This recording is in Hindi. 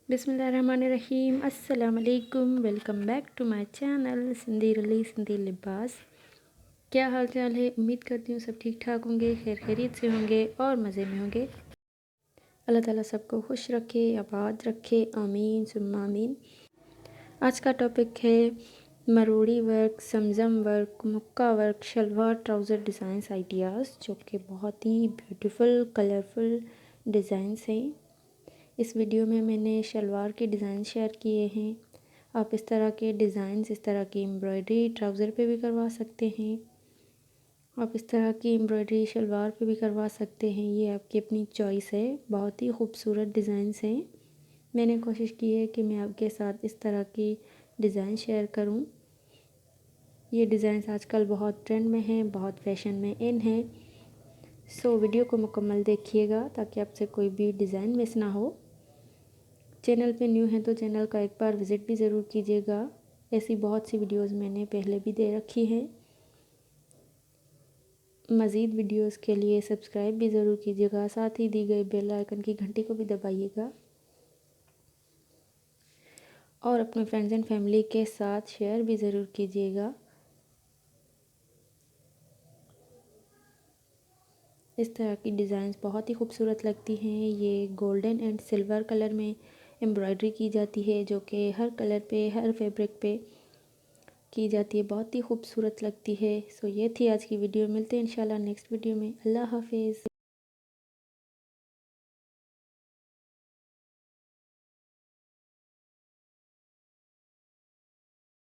बिस्मिल्लाहिर्रहमानिर्रहीम। अस्सलाम वालेकुम। Welcome back to my channel Sindhi Ralli Sindhi लिबास। क्या हाल चाल है? उम्मीद करती हूँ सब ठीक ठाक होंगे, खैर खैरियत से होंगे और मज़े में होंगे। अल्लाह ताला सबको खुश रखे, आबाद रखे, आमीन सुम्मा आमीन। आज का टॉपिक है मरोड़ी वर्क, समज़म वर्क, मुक्का work, shalwar trouser designs ideas, जो कि बहुत ही ब्यूटीफुल कलरफुल डिज़ाइंस हैं। इस वीडियो में मैंने शलवार के डिज़ाइन शेयर किए हैं। आप इस तरह के डिज़ाइंस, इस तरह की एम्ब्रॉयडरी ट्राउज़र पे भी करवा सकते हैं। आप इस तरह की एम्ब्रॉयडरी शलवार पे भी करवा सकते हैं, ये आपकी अपनी चॉइस है। बहुत ही खूबसूरत डिज़ाइंस हैं। मैंने कोशिश की है कि मैं आपके साथ इस तरह की डिज़ाइन शेयर करूं। ये डिज़ाइंस आजकल बहुत ट्रेंड में हैं, बहुत फैशन में इन हैं। सो वीडियो को मुकम्मल देखिएगा ताकि आपसे कोई भी डिज़ाइन मिस ना हो। चैनल पे न्यू हैं तो चैनल का एक बार विज़िट भी ज़रूर कीजिएगा। ऐसी बहुत सी वीडियोस मैंने पहले भी दे रखी हैं। मज़ीद वीडियोस के लिए सब्सक्राइब भी ज़रूर कीजिएगा, साथ ही दी गई बेल आइकन की घंटी को भी दबाइएगा और अपने फ्रेंड्स एंड फैमिली के साथ शेयर भी ज़रूर कीजिएगा। इस तरह की डिज़ाइंस बहुत ही खूबसूरत लगती हैं। ये गोल्डन एंड सिल्वर कलर में एम्ब्रॉयडरी की जाती है, जो कि हर कलर पे, हर फैब्रिक पे की जाती है, बहुत ही खूबसूरत लगती है। सो ये थी आज की वीडियो। मिलते हैं इंशाल्लाह नेक्स्ट वीडियो में। अल्लाह हाफिज़।